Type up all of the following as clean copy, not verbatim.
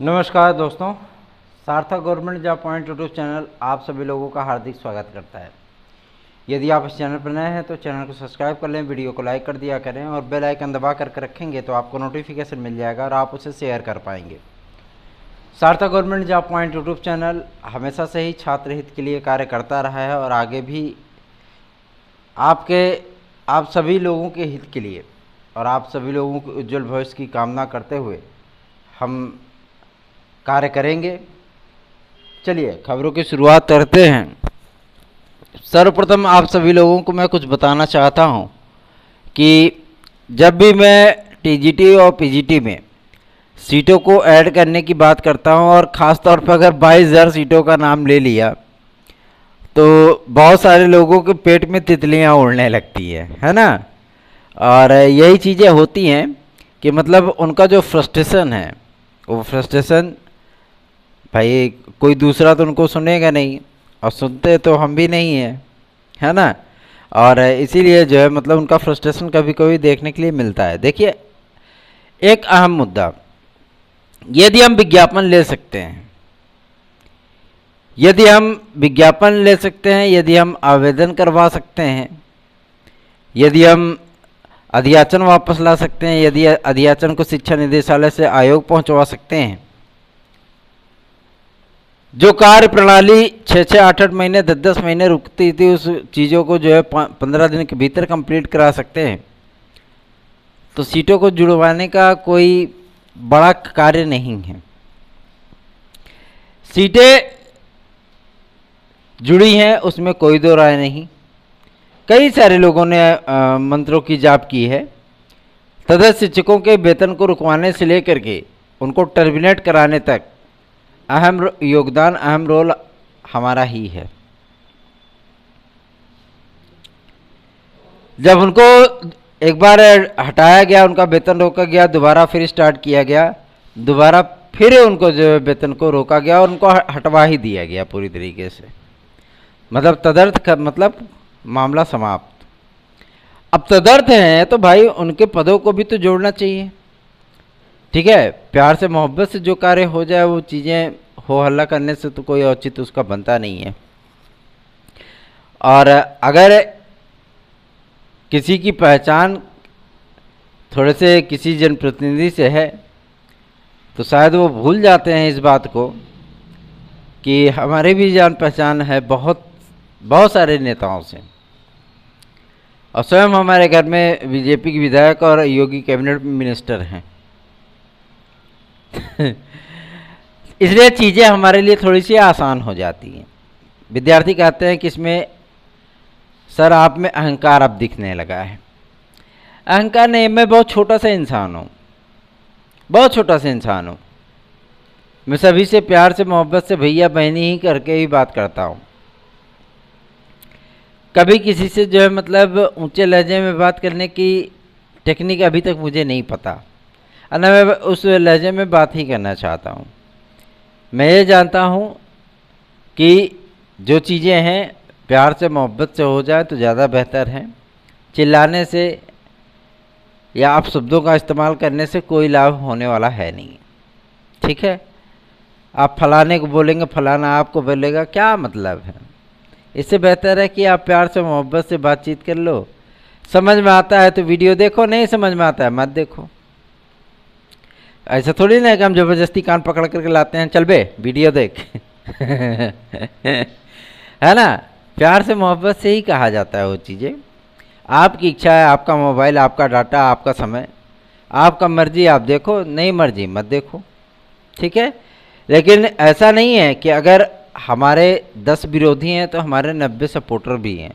नमस्कार दोस्तों, सार्थक government job point YouTube channel आप सभी लोगों का हार्दिक स्वागत करता है। यदि आप इस चैनल पर नए हैं तो चैनल को सब्सक्राइब कर लें, वीडियो को लाइक कर दिया करें और बेल आइकन दबा कर रखेंगे तो आपको नोटिफिकेशन मिल जाएगा और आप उसे शेयर कर पाएंगे। सार्थक government job point YouTube channel हमेशा से ही छात्र हित के लिए कार्य करता रहा है और आगे भी आप सभी लोगों के हित के लिए और आप सभी लोगों के उज्जवल भविष्य की कामना करते हुए हम कार्य करेंगे। चलिए खबरों की शुरुआत करते हैं। सर्वप्रथम आप सभी लोगों को मैं कुछ बताना चाहता हूं कि जब भी मैं टीजीटी और पीजीटी में सीटों को ऐड करने की बात करता हूं और ख़ास तौर पर अगर 22,000 सीटों का नाम ले लिया तो बहुत सारे लोगों के पेट में तितलियां उड़ने लगती है ना। और यही चीज़ें होती हैं कि मतलब उनका जो फ्रस्ट्रेशन है वो फ्रस्ट्रेशन भाई कोई दूसरा तो उनको सुनेगा नहीं और सुनते तो हम भी नहीं हैं, है ना। और इसीलिए जो है मतलब उनका फ्रस्ट्रेशन कभी कभी देखने के लिए मिलता है। देखिए एक अहम मुद्दा, यदि हम विज्ञापन ले सकते हैं, यदि हम आवेदन करवा सकते हैं, यदि हम अध्याचन वापस ला सकते हैं, यदि अध्याचन को शिक्षा निदेशालय से आयोग पहुंचवा सकते हैं, जो कार्य प्रणाली 6-6, 8-8 महीने 10-10 महीने रुकती थी उस चीज़ों को जो है 15 दिन के भीतर कंप्लीट करा सकते हैं, तो सीटों को जुड़वाने का कोई बड़ा कार्य नहीं है। सीटें जुड़ी हैं उसमें कोई दो राय नहीं। कई सारे लोगों ने मंत्रों की जाप की है। तदर्थ शिक्षकों के वेतन को रुकवाने से लेकर के उनको टर्मिनेट कराने तक अहम योगदान, अहम रोल हमारा ही है। जब उनको एक बार हटाया गया, उनका वेतन रोका गया, दोबारा फिर स्टार्ट किया गया, दोबारा फिर उनको जो वेतन को रोका गया और उनको हटवा ही दिया गया पूरी तरीके से। मतलब तदर्थ मतलब मामला समाप्त। अब तदर्थ हैं तो भाई उनके पदों को भी तो जोड़ना चाहिए, ठीक है। प्यार से मोहब्बत से जो कार्य हो जाए वो चीज़ें हो हल्ला करने से तो कोई औचित्य उसका बनता नहीं है। और अगर किसी की पहचान थोड़े से किसी जनप्रतिनिधि से है तो शायद वो भूल जाते हैं इस बात को कि हमारे भी जान पहचान है बहुत सारे नेताओं से। और स्वयं हमारे घर में बीजेपी के विधायक और योगी कैबिनेट मिनिस्टर हैं इसलिए चीज़ें हमारे लिए थोड़ी सी आसान हो जाती हैं। विद्यार्थी कहते हैं कि इसमें सर आप में अहंकार अब दिखने लगा है। अहंकार नहीं, मैं बहुत छोटा सा इंसान हूँ, बहुत छोटा सा इंसान हूँ। मैं सभी से प्यार से मोहब्बत से भैया बहनी ही करके ही बात करता हूँ। कभी किसी से जो है मतलब ऊंचे लहजे में बात करने की टेक्निक अभी तक मुझे नहीं पता और न मैं उस लहजे में बात ही करना चाहता हूँ। मैं ये जानता हूँ कि जो चीज़ें हैं प्यार से मोहब्बत से हो जाए तो ज़्यादा बेहतर है। चिल्लाने से या आप शब्दों का इस्तेमाल करने से कोई लाभ होने वाला है नहीं, ठीक है। आप फलाने को बोलेंगे, फलाना आपको बोलेगा, क्या मतलब है। इससे बेहतर है कि आप प्यार से मोहब्बत से बातचीत कर लो। समझ में आता है तो वीडियो देखो, नहीं समझ में आता है मत देखो। ऐसा थोड़ी ना है कि हम ज़बरदस्ती कान पकड़ करके लाते हैं, चल बे वीडियो देख है ना। प्यार से मोहब्बत से ही कहा जाता है वो चीज़ें। आपकी इच्छा है, आपका मोबाइल, आपका डाटा, आपका समय, आपका मर्जी, आप देखो, नहीं मर्जी मत देखो, ठीक है। लेकिन ऐसा नहीं है कि अगर हमारे 10 विरोधी हैं तो हमारे 90 सपोर्टर भी हैं।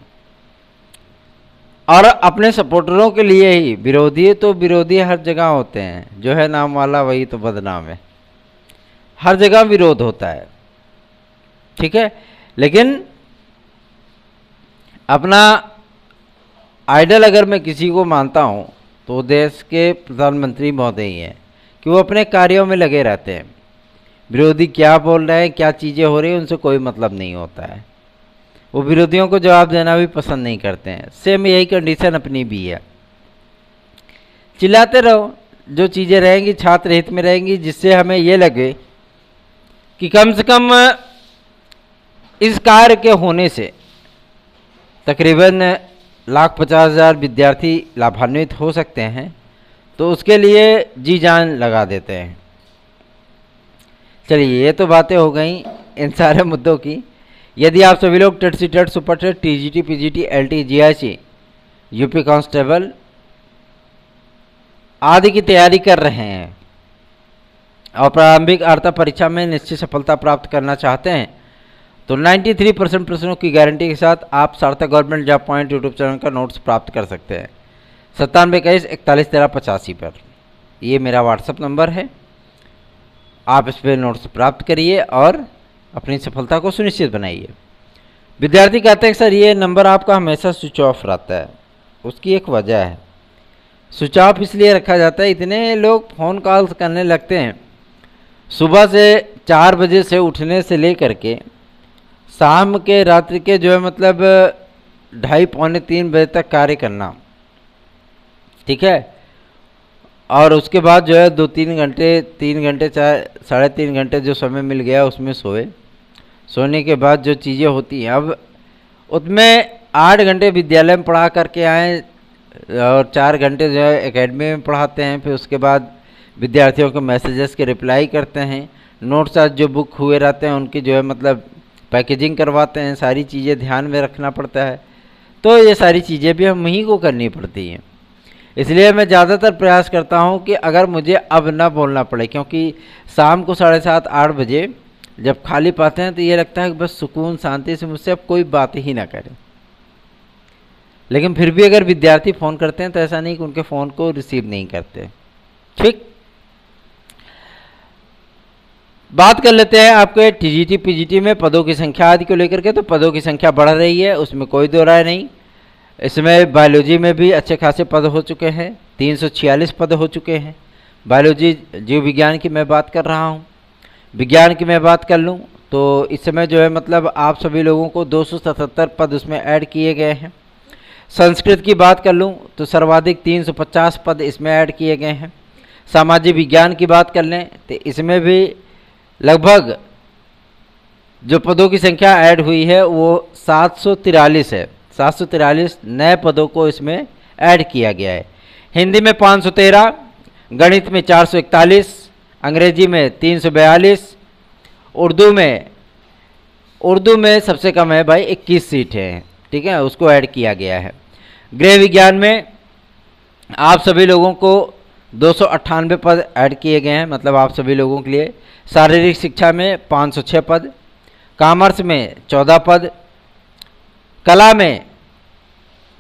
और अपने सपोर्टरों के लिए ही विरोधी हर जगह होते हैं। जो है नाम वाला वही तो बदनाम है। हर जगह विरोध होता है, ठीक है। लेकिन अपना आइडल अगर मैं किसी को मानता हूं तो देश के प्रधानमंत्री महोदय ही हैं कि वो अपने कार्यों में लगे रहते हैं। विरोधी क्या बोल रहे हैं, क्या चीज़ें हो रही हैं, उनसे कोई मतलब नहीं होता है। वो विरोधियों को जवाब देना भी पसंद नहीं करते हैं। सेम यही कंडीशन अपनी भी है। चिल्लाते रहो, जो चीज़ें रहेंगी छात्र हित में रहेंगी, जिससे हमें ये लगे कि कम से कम इस कार्य के होने से तकरीबन 1,50,000 विद्यार्थी लाभान्वित हो सकते हैं, तो उसके लिए जी जान लगा देते हैं। चलिए, ये तो बातें हो गई इन सारे मुद्दों की। यदि आप सभी लोग TET C TET, super TET, TGT, PGT, LT, GIC, UP constable आदि की तैयारी कर रहे हैं और प्रारंभिक अर्हता परीक्षा में निश्चित सफलता प्राप्त करना चाहते हैं, तो 93% प्रश्नों की गारंटी के साथ आप सार्थक government job point YouTube channel का नोट्स प्राप्त कर सकते हैं 9721411385 पर। ये मेरा व्हाट्सअप नंबर है, आप इस पर नोट्स प्राप्त करिए और अपनी सफलता को सुनिश्चित बनाइए। विद्यार्थी कहते हैं सर ये नंबर आपका हमेशा स्विच ऑफ रहता है। उसकी एक वजह है। स्विच ऑफ इसलिए रखा जाता है, इतने लोग फ़ोन कॉल्स करने लगते हैं। सुबह से 4 बजे से उठने से लेकर के शाम के रात्रि के जो है मतलब 2:30 पौने 3 बजे तक कार्य करना, ठीक है। और उसके बाद जो है 2-3 घंटे, 3 घंटे, चाहे 3.5 घंटे जो समय मिल गया उसमें सोने के बाद जो चीज़ें होती हैं, अब उसमें 8 घंटे विद्यालय में पढ़ा करके आए और 4 घंटे जो है एकेडमी में पढ़ाते हैं। फिर उसके बाद विद्यार्थियों के मैसेजेस के रिप्लाई करते हैं, नोट्स आज जो बुक हुए रहते हैं उनकी जो है मतलब पैकेजिंग करवाते हैं, सारी चीज़ें ध्यान में रखना पड़ता है। तो ये सारी चीज़ें भी हम ही को करनी पड़ती हैं। इसलिए मैं ज़्यादातर प्रयास करता हूँ कि अगर मुझे अब ना बोलना पड़े, क्योंकि शाम को 7:30-8 बजे जब खाली पाते हैं तो ये लगता है कि बस सुकून शांति से मुझसे अब कोई बात ही ना करे। लेकिन फिर भी अगर विद्यार्थी फ़ोन करते हैं तो ऐसा नहीं कि उनके फ़ोन को रिसीव नहीं करते। ठीक, बात कर लेते हैं आपके टीजीटी पीजीटी में पदों की संख्या आदि को लेकर के। तो पदों की संख्या बढ़ रही है, उसमें कोई दो राय नहीं। इसमें बायोलॉजी में भी अच्छे खासे पद हो चुके हैं, 346 पद हो चुके हैं। बायोलॉजी जीव विज्ञान की मैं बात कर रहा हूँ। विज्ञान की मैं बात कर लूँ तो इस समय जो है मतलब आप सभी लोगों को 277 पद उसमें ऐड किए गए हैं। संस्कृत की बात कर लूँ तो सर्वाधिक 350 पद इसमें ऐड किए गए हैं। सामाजिक विज्ञान की बात कर लें तो इसमें भी लगभग जो पदों की संख्या ऐड हुई है वो 743 है। 743 नए पदों को इसमें ऐड किया गया है। हिंदी में 513, गणित में 441, अंग्रेजी में 342, उर्दू में सबसे कम है भाई 21 सीटें हैं, ठीक है, उसको ऐड किया गया है। गृह विज्ञान में आप सभी लोगों को 298 पद ऐड किए गए हैं, मतलब आप सभी लोगों के लिए। शारीरिक शिक्षा में 506 पद, कॉमर्स में 14 पद, कला में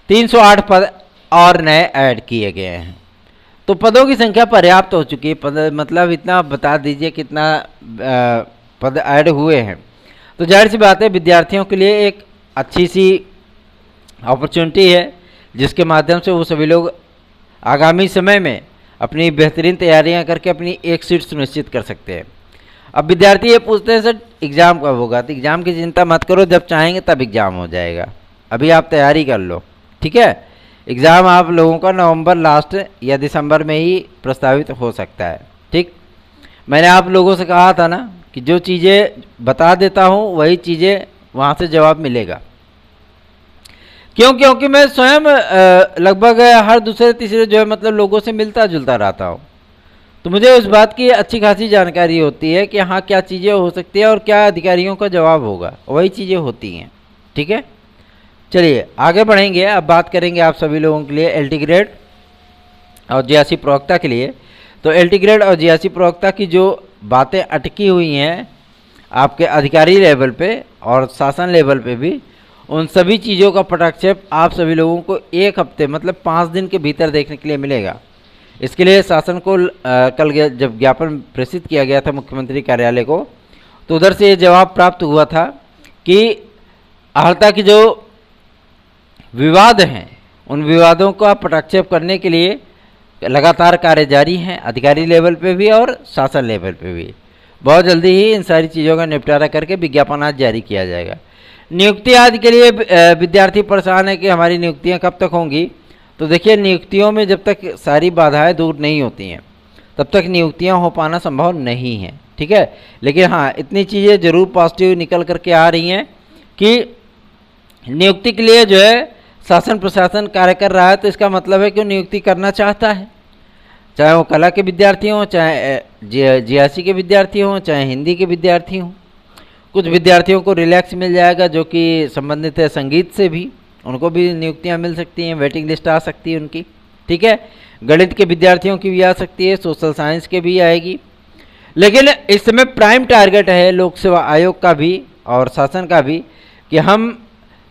308 पद और नए ऐड किए गए हैं। तो पदों की संख्या पर्याप्त हो चुकी है। पद मतलब इतना बता दीजिए कितना पद ऐड हुए हैं। तो जाहिर सी बात है विद्यार्थियों के लिए एक अच्छी सी अपॉर्चुनिटी है जिसके माध्यम से वो सभी लोग आगामी समय में अपनी बेहतरीन तैयारियां करके अपनी एक सीट सुनिश्चित कर सकते हैं। अब विद्यार्थी ये पूछते हैं सर एग्ज़ाम कब होगा? तो एग्ज़ाम की चिंता मत करो, जब चाहेंगे तब एग्ज़ाम हो जाएगा। अभी आप तैयारी कर लो, ठीक है। एग्ज़ाम आप लोगों का नवंबर लास्ट या दिसंबर में ही प्रस्तावित हो सकता है। ठीक, मैंने आप लोगों से कहा था ना कि जो चीज़ें बता देता हूँ वही चीज़ें वहाँ से जवाब मिलेगा। क्योंकि मैं स्वयं लगभग हर दूसरे तीसरे जो है मतलब लोगों से मिलता जुलता रहता हूँ, तो मुझे उस बात की अच्छी खासी जानकारी होती है कि हाँ क्या चीज़ें हो सकती है और क्या अधिकारियों का जवाब होगा, वही चीज़ें होती हैं। ठीक है, चलिए आगे बढ़ेंगे। अब बात करेंगे आप सभी लोगों के लिए एलटी ग्रेड और जीआईसी प्रवक्ता के लिए। तो एलटी ग्रेड और जीआईसी प्रवक्ता की जो बातें अटकी हुई हैं आपके अधिकारी लेवल पे और शासन लेवल पे भी, उन सभी चीज़ों का पटाक्षेप आप सभी लोगों को 1 हफ्ते मतलब 5 दिन के भीतर देखने के लिए मिलेगा। इसके लिए शासन को कल जब ज्ञापन प्रेषित किया गया था मुख्यमंत्री कार्यालय को, तो उधर से ये जवाब प्राप्त हुआ था कि अर्हता की जो विवाद हैं उन विवादों का पटाक्षेप करने के लिए लगातार कार्य जारी हैं, अधिकारी लेवल पे भी और शासन लेवल पे भी। बहुत जल्दी ही इन सारी चीज़ों का निपटारा करके विज्ञापन आज जारी किया जाएगा। नियुक्ति आदि के लिए विद्यार्थी परेशान है कि हमारी नियुक्तियां कब तक होंगी। तो देखिए, नियुक्तियों में जब तक सारी बाधाएं दूर नहीं होती हैं तब तक नियुक्तियां हो पाना संभव नहीं है। ठीक है। लेकिन हाँ, इतनी चीज़ें ज़रूर पॉजिटिव निकल करके आ रही हैं कि नियुक्ति के लिए जो है शासन प्रशासन कार्य कर रहा है, तो इसका मतलब है कि वो नियुक्ति करना चाहता है, चाहे वो कला के विद्यार्थी हों, चाहे जीआईसी के विद्यार्थी हों, चाहे हिंदी के विद्यार्थी हों। कुछ विद्यार्थियों को रिलैक्स मिल जाएगा जो कि संबंधित है संगीत से भी, उनको भी नियुक्तियां मिल सकती हैं, वेटिंग लिस्ट आ सकती है उनकी, ठीक है। गणित के विद्यार्थियों की भी आ सकती है, सोशल साइंस के भी आएगी। लेकिन इस समय प्राइम टारगेट है लोक सेवा आयोग का भी और शासन का भी कि हम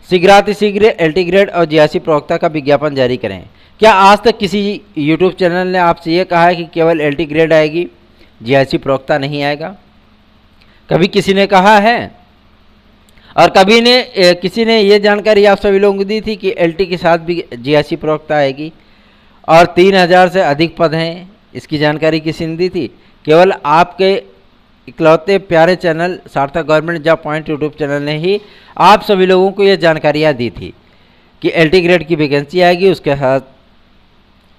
शीघ्रातिशीघ्र एलटी ग्रेड और जीआईसी प्रवक्ता का विज्ञापन जारी करें। क्या आज तक किसी यूट्यूब चैनल ने आपसे ये कहा है कि केवल एलटी ग्रेड आएगी, जीआईसी प्रवक्ता नहीं आएगा? कभी किसी ने कहा है? और कभी किसी ने ये जानकारी आप सभी लोगों को दी थी कि एलटी के साथ भी जीआईसी प्रवक्ता आएगी और 3000 से अधिक पद हैं? इसकी जानकारी किसी ने दी थी? केवल आपके इकलौते प्यारे चैनल सार्थक government job point YouTube channel ने ही आप सभी लोगों को ये जानकारियाँ दी थी कि एलटी ग्रेड की वैकेंसी आएगी, उसके साथ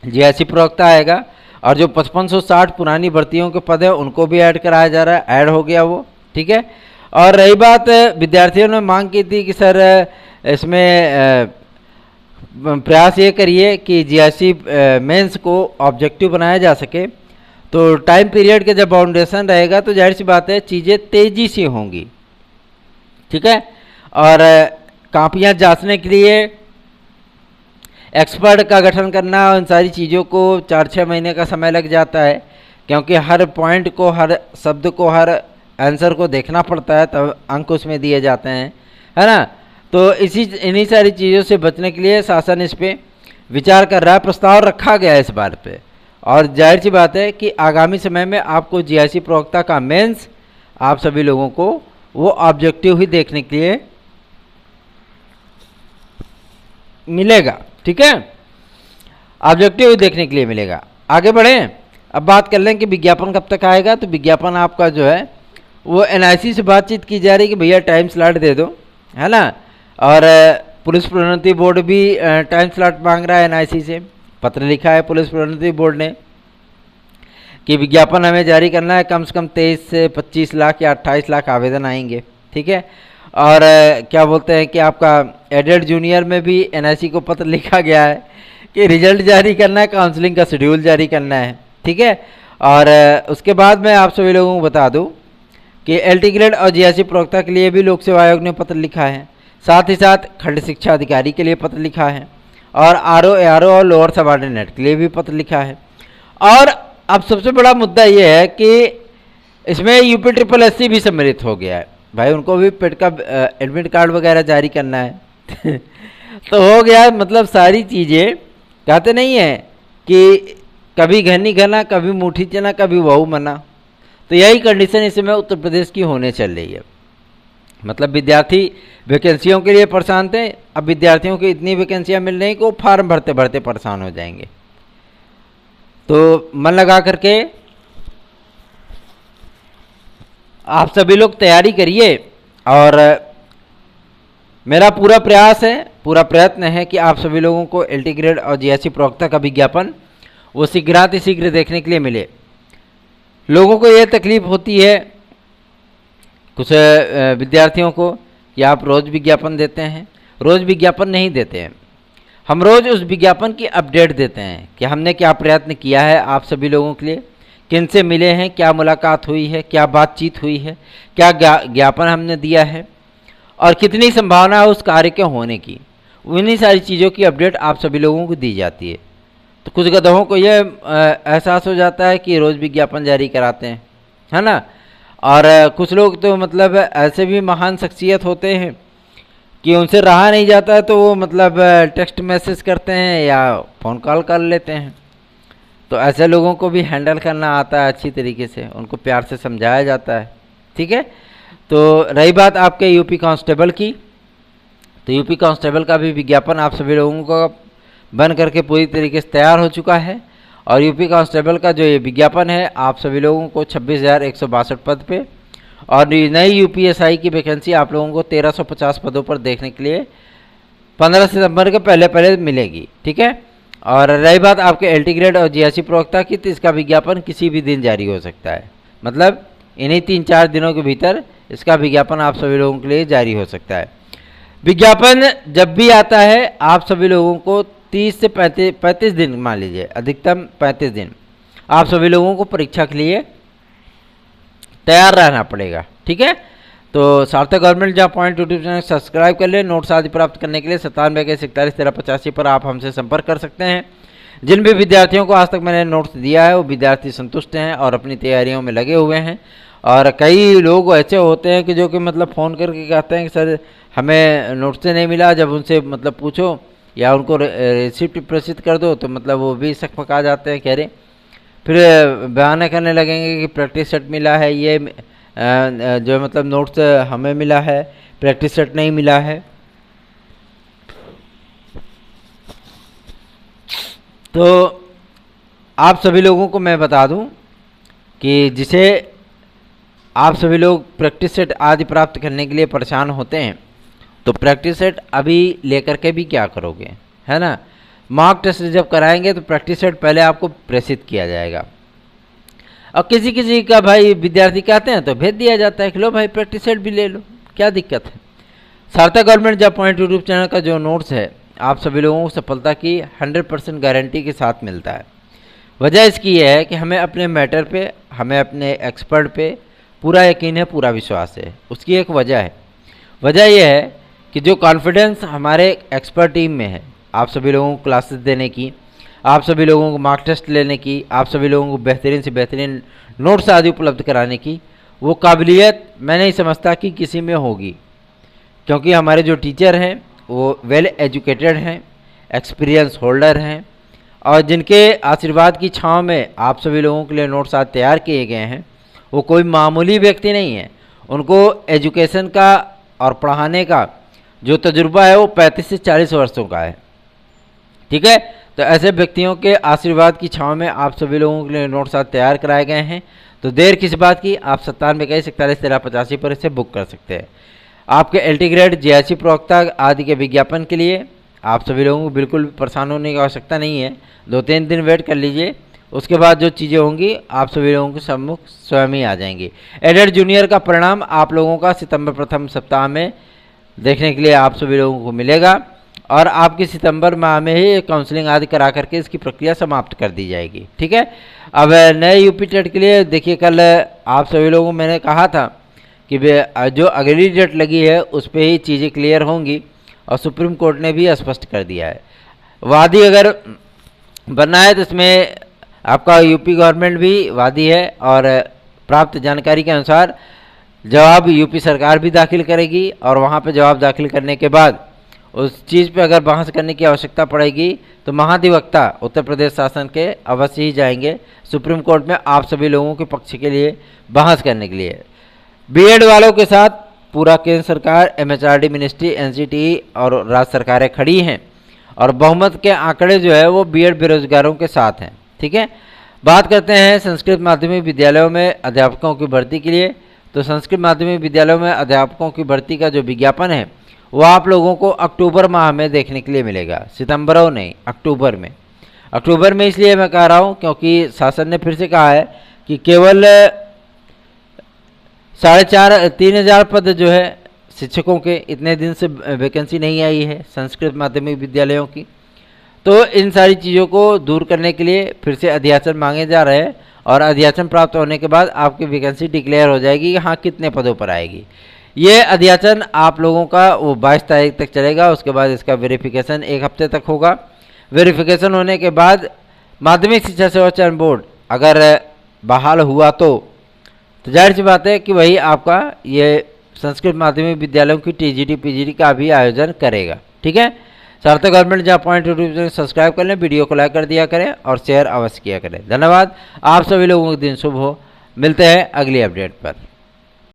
जीआईसी प्रवक्ता आएगा, और जो 5560 पुरानी भर्तियों के पद हैं उनको भी ऐड कराया जा रहा है, ऐड हो गया वो, ठीक है। और रही बात, विद्यार्थियों ने मांग की थी कि सर इसमें प्रयास ये करिए कि जीआईसी मेंस को ऑब्जेक्टिव बनाया जा सके, तो टाइम पीरियड के जब बाउंडेशन रहेगा तो जाहिर सी बात है चीज़ें तेज़ी से होंगी, ठीक है। और कापियाँ जांचने के लिए एक्सपर्ट का गठन करना, उन सारी चीज़ों को 4-6 महीने का समय लग जाता है, क्योंकि हर पॉइंट को, हर शब्द को, हर आंसर को देखना पड़ता है, तब अंक उसमें दिए जाते हैं, है ना। तो इन्हीं सारी चीज़ों से बचने के लिए शासन इस पर विचार कर रहा है, प्रस्ताव रखा गया है इस बार पे। और जाहिर सी बात है कि आगामी समय में आपको जीआईसी प्रवक्ता का मेंस आप सभी लोगों को वो ऑब्जेक्टिव ही देखने के लिए मिलेगा, ठीक है, ऑब्जेक्टिव देखने के लिए मिलेगा। आगे बढ़ें, अब बात कर लें कि विज्ञापन कब तक आएगा। तो विज्ञापन आपका जो है वो एनआईसी से बातचीत की जा रही है कि भैया टाइम स्लॉट दे दो, है ना। और पुलिस प्रोन्नति बोर्ड भी टाइम स्लॉट मांग रहा है एनआईसी से, पत्र लिखा है पुलिस प्रोन्नति बोर्ड ने कि विज्ञापन हमें जारी करना है, कम से कम 23 से 25 लाख या 28 लाख आवेदन आएंगे, ठीक है। और क्या बोलते हैं कि आपका एडेड जूनियर में भी एनआईसी को पत्र लिखा गया है कि रिजल्ट जारी करना है, काउंसलिंग का शेड्यूल जारी करना है, ठीक है। और उसके बाद मैं आप सभी लोगों को बता दूं कि एलटी ग्रेड और जीआईसी प्रवक्ता के लिए भी लोक सेवा आयोग ने पत्र लिखा है, साथ ही साथ खंड शिक्षा अधिकारी के लिए पत्र लिखा है, और आरओ एआरओ और लोअर सबऑर्डिनेट के लिए भी पत्र लिखा है। और अब सबसे बड़ा मुद्दा ये है कि इसमें यूपी ट्रिपल एससी भी सम्मिलित हो गया है, भाई उनको भी पेड का एडमिट कार्ड वगैरह जारी करना है तो हो गया, मतलब सारी चीज़ें, कहते नहीं है कि कभी घनी घना, कभी मुट्ठी चना, कभी वहू मना। तो यही कंडीशन इस समय उत्तर प्रदेश की होने चल रही है। मतलब विद्यार्थी वैकेंसियों के लिए परेशान थे, अब विद्यार्थियों की इतनी वैकेंसियां मिल रही कि वो फॉर्म भरते भरते परेशान हो जाएंगे। तो मन लगा करके आप सभी लोग तैयारी करिए, और मेरा पूरा प्रयास है, पूरा प्रयत्न है कि आप सभी लोगों को एलटी ग्रेड और जीआईसी प्रवक्ता का विज्ञापन वो शीघ्र देखने के लिए मिले। लोगों को ये तकलीफ होती है कुछ विद्यार्थियों को कि आप रोज़ विज्ञापन देते हैं, रोज़ विज्ञापन नहीं देते हैं, हम रोज़ उस विज्ञापन की अपडेट देते हैं कि हमने क्या प्रयत्न किया है आप सभी लोगों के लिए, किन से मिले हैं, क्या मुलाकात हुई है, क्या बातचीत हुई है, क्या ज्ञापन हमने दिया है, और कितनी संभावना है उस कार्य के होने की। उन्हीं सारी चीज़ों की अपडेट आप सभी लोगों को दी जाती है। तो कुछ गधों को यह एहसास हो जाता है कि रोज़ विज्ञापन जारी कराते हैं, है ना। और कुछ लोग तो मतलब ऐसे भी महान शख्सियत होते हैं कि उनसे रहा नहीं जाता है, तो वो मतलब टेक्स्ट मैसेज करते हैं या फ़ोन कॉल कर लेते हैं। तो ऐसे लोगों को भी हैंडल करना आता है अच्छी तरीके से, उनको प्यार से समझाया जाता है, ठीक है। तो रही बात आपके यूपी कांस्टेबल की, तो यूपी कांस्टेबल का भी विज्ञापन आप सभी लोगों को बन करके पूरी तरीके से तैयार हो चुका है। और यूपी कांस्टेबल का जो ये विज्ञापन है आप सभी लोगों को 26,162 पद पे, और नई यूपीएसआई की वैकेंसी आप लोगों को 1350 पदों पर देखने के लिए 15 सितंबर के पहले मिलेगी, ठीक है। और रही बात आपके एलटी ग्रेड और जीआईसी प्रवक्ता की, तो इसका विज्ञापन किसी भी दिन जारी हो सकता है, मतलब इन्हीं 3-4 दिनों के भीतर इसका विज्ञापन आप सभी लोगों के लिए जारी हो सकता है। विज्ञापन जब भी आता है आप सभी लोगों को 30 से 35 दिन, मान लीजिए अधिकतम 35 दिन आप सभी लोगों को परीक्षा के लिए तैयार रहना पड़ेगा। ठीक है, तो सार्थक government job point YouTube channel subscribe कर ले। नोट्स आदि प्राप्त करने के लिए 9721411385 पर आप हमसे संपर्क कर सकते हैं। जिन भी विद्यार्थियों को आज तक मैंने नोट्स दिया है वो विद्यार्थी संतुष्ट हैं और अपनी तैयारियों में लगे हुए हैं। और कई लोग ऐसे होते हैं कि जो कि मतलब फ़ोन करके कहते हैं कि सर हमें नोट्स से नहीं मिला, जब उनसे मतलब पूछो या उनको रिसिप्ट प्रेषित कर दो तो मतलब वो भी शक पका जाते हैं, कह रहे फिर बयान करने लगेंगे कि प्रैक्टिस सेट मिला है, ये जो मतलब नोट्स हमें मिला है, प्रैक्टिस सेट नहीं मिला है। तो आप सभी लोगों को मैं बता दूं कि जिसे आप सभी लोग प्रैक्टिस सेट आदि प्राप्त करने के लिए परेशान होते हैं तो प्रैक्टिस सेट अभी लेकर के भी क्या करोगे, है ना। मार्क टेस्ट जब कराएंगे तो प्रैक्टिस सेट पहले आपको प्रेषित किया जाएगा और किसी किसी का भाई विद्यार्थी कहते हैं तो भेज दिया जाता है कि लो भाई प्रैक्टिस सेट भी ले लो, क्या दिक्कत है। सार्थक government job point YouTube channel का जो नोट्स है आप सभी लोगों को सफलता की 100% गारंटी के साथ मिलता है। वजह इसकी यह है कि हमें अपने मैटर पे, हमें अपने एक्सपर्ट पे पूरा यकीन है, पूरा विश्वास है। उसकी एक वजह है, वजह यह है कि जो कॉन्फिडेंस हमारे एक्सपर्ट टीम में है आप सभी लोगों को क्लासेस देने की, आप सभी लोगों को मार्क टेस्ट लेने की, आप सभी लोगों को बेहतरीन से बेहतरीन नोट्स आदि उपलब्ध कराने की, वो काबिलियत मैं नहीं समझता कि किसी में होगी। क्योंकि हमारे जो टीचर हैं वो वेल एजुकेटेड हैं, एक्सपीरियंस होल्डर हैं और जिनके आशीर्वाद की छांव में आप सभी लोगों के लिए नोट्स आज तैयार किए गए हैं वो कोई मामूली व्यक्ति नहीं है। उनको एजुकेशन का और पढ़ाने का जो तजुर्बा है वो 35 से 40 वर्षों का है। ठीक है, तो ऐसे व्यक्तियों के आशीर्वाद की छांव में आप सभी लोगों के लिए नोट्स आज तैयार कराए गए हैं। तो देर किस बात की, आप 9721411385 पर इसे बुक कर सकते हैं। आपके एलटी ग्रेड, जीआईसी प्रवक्ता आदि के विज्ञापन के लिए आप सभी लोगों को बिल्कुल भी परेशान होने की आवश्यकता नहीं है। 2-3 दिन वेट कर लीजिए, उसके बाद जो चीज़ें होंगी आप सभी लोगों के सम्मुख स्वयं ही आ जाएंगी। एडेड जूनियर का परिणाम आप लोगों का सितंबर प्रथम सप्ताह में देखने के लिए आप सभी लोगों को मिलेगा और आपकी सितंबर माह में ही काउंसलिंग आदि करा करके इसकी प्रक्रिया समाप्त कर दी जाएगी। ठीक है, अब नए यूपी टेट के लिए देखिए, कल आप सभी लोगों को मैंने कहा था कि जो अगली डेट लगी है उस पर ही चीज़ें क्लियर होंगी और सुप्रीम कोर्ट ने भी स्पष्ट कर दिया है। वादी अगर बनना है तो इसमें आपका यूपी गवर्नमेंट भी वादी है और प्राप्त जानकारी के अनुसार जवाब यूपी सरकार भी दाखिल करेगी और वहाँ पे जवाब दाखिल करने के बाद उस चीज़ पे अगर बहस करने की आवश्यकता पड़ेगी तो महाधिवक्ता उत्तर प्रदेश शासन के अवश्य ही जाएंगे सुप्रीम कोर्ट में आप सभी लोगों के पक्ष के लिए बहस करने के लिए। बीएड वालों के साथ पूरा केंद्र सरकार, एमएचआरडी मिनिस्ट्री, एनसीटीई और राज्य सरकारें खड़ी हैं और बहुमत के आंकड़े जो है वो बीएड बेरोजगारों के साथ हैं। ठीक है, बात करते हैं संस्कृत माध्यमिक विद्यालयों में अध्यापकों की भर्ती के लिए। तो संस्कृत माध्यमिक विद्यालयों में अध्यापकों की भर्ती का जो विज्ञापन है वो आप लोगों को अक्टूबर माह में देखने के लिए मिलेगा, सितंबर नहीं, अक्टूबर में। अक्टूबर में इसलिए मैं कह रहा हूँ क्योंकि शासन ने फिर से कहा है कि केवल 3,500 पद जो है शिक्षकों के, इतने दिन से वैकेंसी नहीं आई है संस्कृत माध्यमिक विद्यालयों की। तो इन सारी चीज़ों को दूर करने के लिए फिर से अध्याचन मांगे जा रहे हैं और अध्याचन प्राप्त होने के बाद आपकी वैकेंसी डिक्लेयर हो जाएगी कि हाँ कितने पदों पर आएगी। ये अध्याचन आप लोगों का वो 22 तारीख तक चलेगा। उसके बाद इसका वेरिफिकेशन 1 हफ्ते तक होगा। वेरिफिकेशन होने के बाद माध्यमिक शिक्षा सेवा चयन बोर्ड अगर बहाल हुआ तो जाहिर सी बात है कि वही आपका ये संस्कृत माध्यमिक विद्यालयों की टीजीटी पीजीटी का भी आयोजन करेगा। ठीक है, सार्थक government job point YouTube channel subscribe कर लें, वीडियो को लाइक कर दिया करें और शेयर अवश्य किया करें। धन्यवाद, आप सभी लोगों का दिन शुभ हो। मिलते हैं अगली अपडेट पर।